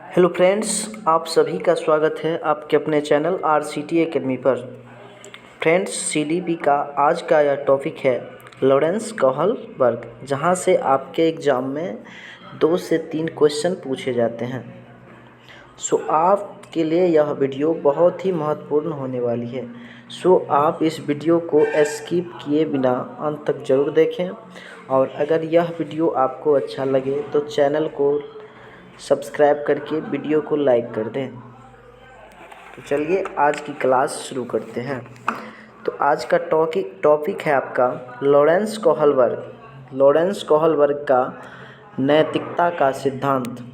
Hello friends, आप सभी का स्वागत है आपके अपने चैनल RCT एकेडमी पर। फ्रेंड्स, CDP का आज का यह टॉपिक है लॉरेंस कोहलबर्ग, जहां से आपके एग्ज़ाम में 2 से 3 क्वेश्चन पूछे जाते हैं। आपके लिए यह वीडियो बहुत ही महत्वपूर्ण होने वाली है। आप इस वीडियो को स्किप किए बिना अंत तक ज़रूर देखें, और अगर यह वीडियो आपको अच्छा लगे तो चैनल को सब्सक्राइब करके वीडियो को लाइक कर दें। तो चलिए आज की क्लास शुरू करते हैं। तो आज का टॉपिक है आपका लॉरेंस कोहलबर्ग। लॉरेंस कोहलबर्ग का नैतिकता का सिद्धांत।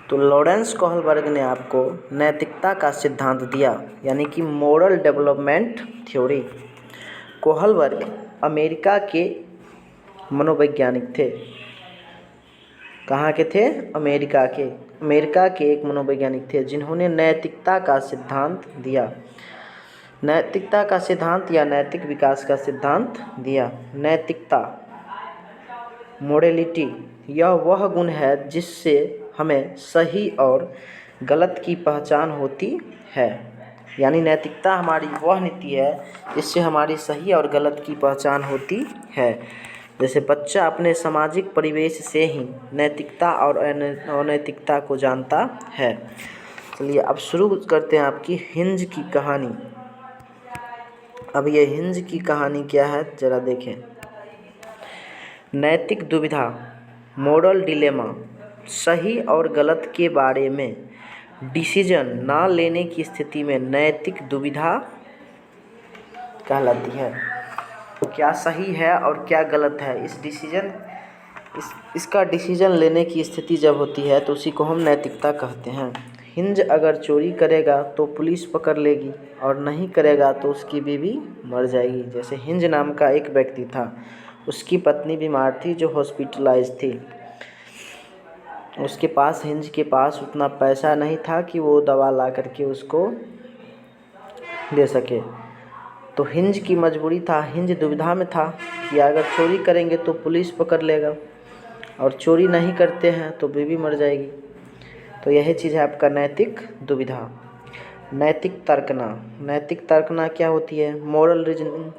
तो लॉरेंस कोहलबर्ग ने आपको नैतिकता का सिद्धांत दिया, यानी कि moral development theory. Kohlberg America के मनोवैज्ञानिक थे। कहाँ के थे? अमेरिका के एक मनोवैज्ञानिक थे जिन्होंने नैतिकता का सिद्धांत दिया। नैतिकता का सिद्धांत या नैतिक विकास का सिद्धांत दिया। नैतिकता, मोरलिटी, यह वह गुण है जिससे हमें सही और गलत की पहचान होती है। यानी नैतिकता हमारी वह नीति है जिससे हमारी सही और गलत की पहचान होती है। जैसे बच्चा अपने सामाजिक परिवेश से ही नैतिकता और अनैतिकता को जानता है। चलिए अब शुरू करते हैं आपकी हिंज की कहानी। अब ये हिंज की कहानी क्या है ज़रा देखें। नैतिक दुविधा, मोरल डिलेमा, सही और गलत के बारे में डिसीजन ना लेने की स्थिति में नैतिक दुविधा कहलाती है। क्या सही है और क्या गलत है, इसका डिसीजन लेने की स्थिति जब होती है तो उसी को हम नैतिकता कहते हैं। हिंज अगर चोरी करेगा तो पुलिस पकड़ लेगी, और नहीं करेगा तो उसकी बीवी मर जाएगी। जैसे हिंज नाम का एक व्यक्ति था, उसकी पत्नी बीमार थी जो हॉस्पिटलाइज थी। उसके पास, हिंज के पास उतना पैसा नहीं था कि वो दवा ला करके उसको दे सके। तो हिंज की मजबूरी था, हिंज दुविधा में था कि अगर चोरी करेंगे तो पुलिस पकड़ लेगा, और चोरी नहीं करते हैं तो बीवी मर जाएगी। तो यही चीज़ है आपका नैतिक दुविधा। नैतिक तर्कना क्या होती है? Moral reasoning.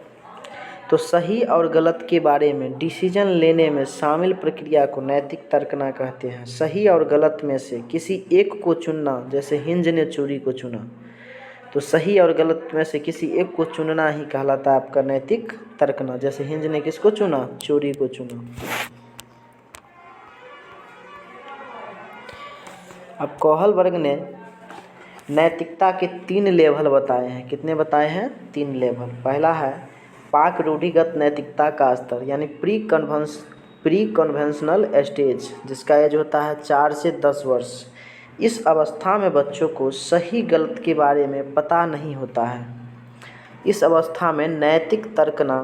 तो सही और गलत के बारे में डिसीजन लेने में शामिल प्रक्रिया को नैतिक तर्कना कहते हैं। सही और गलत में से किसी एक को चुनना, जैसे हिंज ने चोरी को चुना, तो सही और गलत में से किसी एक को चुनना ही कहलाता है आपका नैतिक तर्कना। जैसे हिंज ने किसको चुना? चोरी को चुना। अब कोहलबर्ग ने नैतिकता के 3 लेवल बताए हैं। कितने बताए हैं? 3 लेवल। पहला है पाक रूढ़िगत नैतिकता का स्तर, यानी प्री कन्वेंशनल स्टेज, जिसका एज होता है 4 से 10 वर्ष। इस अवस्था में बच्चों को सही गलत के बारे में पता नहीं होता है। इस अवस्था में नैतिक तर्कना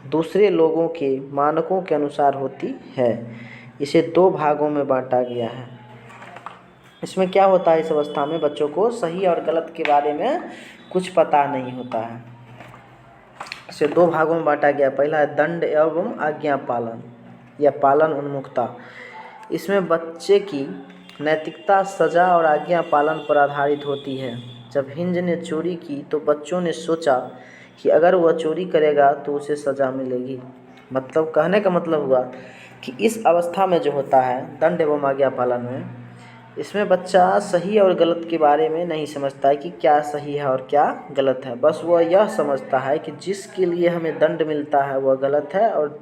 दूसरे लोगों के मानकों के अनुसार होती है। इसे 2 भागों में बांटा गया है। इसमें क्या होता है? इस अवस्था में बच्चों को सही और गलत के बारे में कुछ पता नहीं होता है। इसे 2 भागों में बांटा गया। पहला है दंड एवं आज्ञा पालन या पालन उन्मुखता। इसमें बच्चे की नैतिकता सजा और आज्ञा पालन पर आधारित होती है। जब हिंज ने चोरी की तो बच्चों ने सोचा कि अगर वह चोरी करेगा तो उसे सज़ा मिलेगी। मतलब कहने का मतलब हुआ कि इस अवस्था में जो होता है दंड एवं आज्ञा पालन में, इसमें बच्चा सही और गलत के बारे में नहीं समझता है कि क्या सही है और क्या गलत है। बस वह यह समझता है कि जिसके लिए हमें दंड मिलता है वह गलत है, और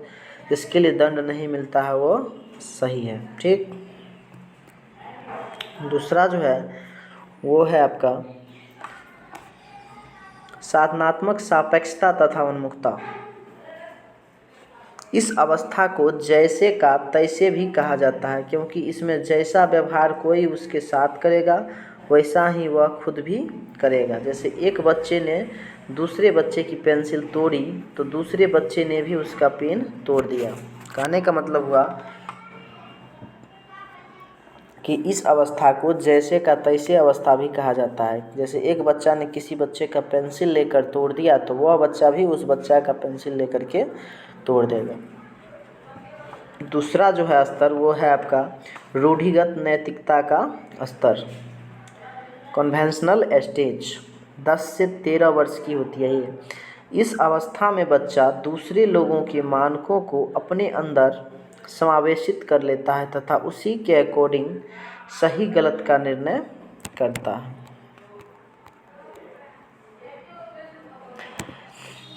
जिसके लिए दंड नहीं मिलता है वह सही है। ठीक। दूसरा जो है वो है आपका साधनात्मक सापेक्षता तथा उन्मुखता। इस अवस्था को जैसे का तैसे भी कहा जाता है, क्योंकि इसमें जैसा व्यवहार कोई उसके साथ करेगा वैसा ही वह खुद भी करेगा। जैसे एक बच्चे ने दूसरे बच्चे की पेंसिल तोड़ी तो दूसरे बच्चे ने भी उसका पेन तोड़ दिया। कहने का मतलब हुआ कि इस अवस्था को जैसे का तैसे अवस्था भी कहा जाता है। जैसे एक बच्चा ने किसी बच्चे का पेंसिल लेकर तोड़ दिया तो वह बच्चा भी उस बच्चा का पेंसिल लेकर के तोड़ देगा। दूसरा जो है स्तर वो है आपका रूढ़िगत नैतिकता का स्तर, कन्वेंशनल स्टेज। 10 से 13 वर्ष की होती है ये। इस अवस्था में बच्चा दूसरे लोगों के मानकों को अपने अंदर समावेशित कर लेता है तथा उसी के अकॉर्डिंग सही गलत का निर्णय करता है।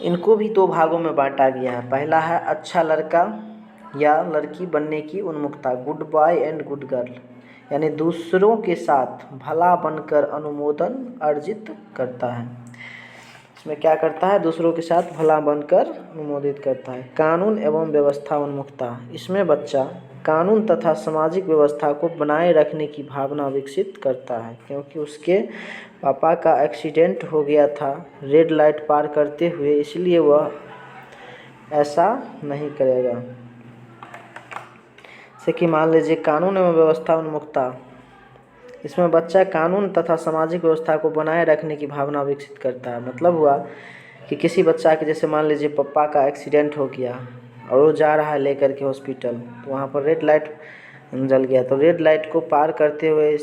इनको भी 2 भागों में बांटा गया है। पहला है अच्छा लड़का या लड़की बनने की उन्मुखता, good boy and good girl, यानी दूसरों के साथ भला बनकर अनुमोदन अर्जित करता है। इसमें क्या करता है? दूसरों के साथ भला बनकर अनुमोदित करता है। कानून एवं व्यवस्था उन्मुखता, इसमें बच्चा कानून तथा सामाजिक व्यवस्था को बनाए रखने की भावना विकसित करता है, क्योंकि उसके पापा का एक्सीडेंट हो गया था रेड लाइट पार करते हुए, इसलिए वह ऐसा नहीं करेगा। जैसे कि मान लीजिए कानून एवं व्यवस्था उन्मुखता, इसमें बच्चा कानून तथा सामाजिक व्यवस्था को बनाए रखने की भावना विकसित करता है। मतलब हुआ कि किसी बच्चा के जैसे मान लीजिए पापा का एक्सीडेंट हो गया और वो जा रहा है लेकर के हॉस्पिटल, तो वहाँ पर रेड लाइट जल गया, तो रेड लाइट को पार करते हुए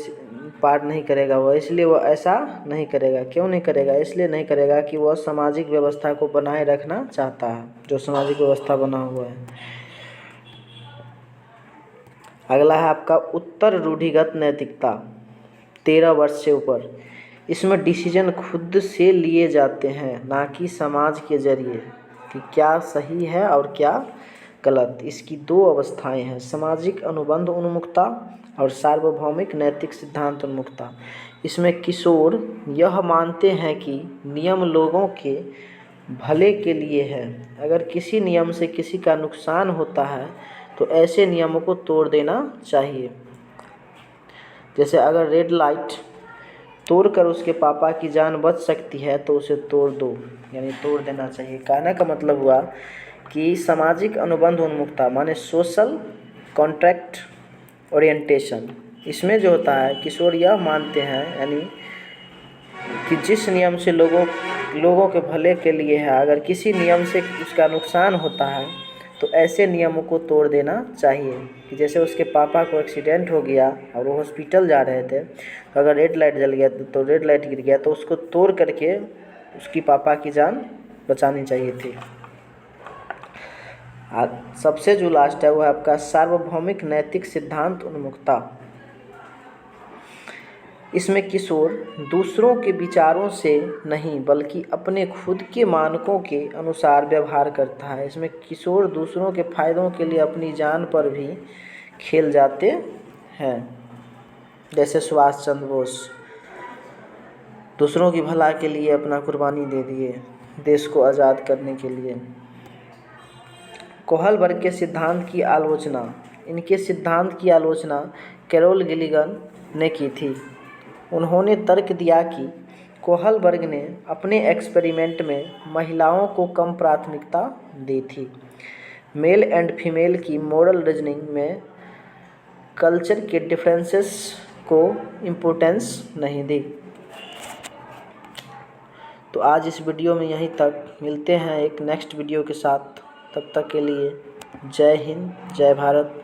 पार नहीं करेगा वह, इसलिए वह ऐसा नहीं करेगा। क्यों नहीं करेगा? इसलिए नहीं करेगा कि वह सामाजिक व्यवस्था को बनाए रखना चाहता है, जो सामाजिक व्यवस्था बना हुआ है। अगला है आपका उत्तर रूढ़िगत नैतिकता, 13 वर्ष से ऊपर। इसमें डिसीजन खुद से लिए जाते हैं, ना कि समाज के जरिए कि क्या सही है और क्या गलत। इसकी 2 अवस्थाएं हैं, सामाजिक अनुबंध उन्मुखता और सार्वभौमिक नैतिक सिद्धांत उन्मुखता। इसमें किशोर यह मानते हैं कि नियम लोगों के भले के लिए है। अगर किसी नियम से किसी का नुकसान होता है तो ऐसे नियमों को तोड़ देना चाहिए। जैसे अगर रेड लाइट तोड़कर उसके पापा की जान बच सकती है तो उसे तोड़ दो, यानी तोड़ देना चाहिए। कहने का मतलब हुआ कि सामाजिक अनुबंध उन्मुखता माने सोशल कॉन्ट्रैक्ट ओरिएंटेशन। इसमें जो होता है किशोर यह मानते हैं यानी कि जिस नियम से लोगों के भले के लिए है, अगर किसी नियम से उसका नुकसान होता है तो ऐसे नियमों को तोड़ देना चाहिए। कि जैसे उसके पापा को एक्सीडेंट हो गया और वो हॉस्पिटल जा रहे थे, तो अगर रेड लाइट जल गया तो रेड लाइट गिर गया तो उसको तोड़ करके उसकी पापा की जान बचानी चाहिए थी। सबसे जो लास्ट है वो है आपका सार्वभौमिक नैतिक सिद्धांत उन्मुखता। इसमें किशोर दूसरों के विचारों से नहीं बल्कि अपने खुद के मानकों के अनुसार व्यवहार करता है। इसमें किशोर दूसरों के फायदों के लिए अपनी जान पर भी खेल जाते हैं। जैसे सुभाष चंद्र बोस दूसरों की भला के लिए अपना कुर्बानी दे दिए देश को आज़ाद करने के लिए। कोहलबर्ग के सिद्धांत की आलोचना, इनके सिद्धांत की आलोचना कैरोल गिलिगन ने की थी। उन्होंने तर्क दिया कि कोहलबर्ग ने अपने एक्सपेरिमेंट में महिलाओं को कम प्राथमिकता दी थी। मेल एंड फीमेल की मोरल रीजनिंग में कल्चर के डिफरेंसेस को इम्पोर्टेंस नहीं दी। तो आज इस वीडियो में यहीं तक, मिलते हैं एक नेक्स्ट वीडियो के साथ। तब तक के लिए जय हिंद, जय भारत।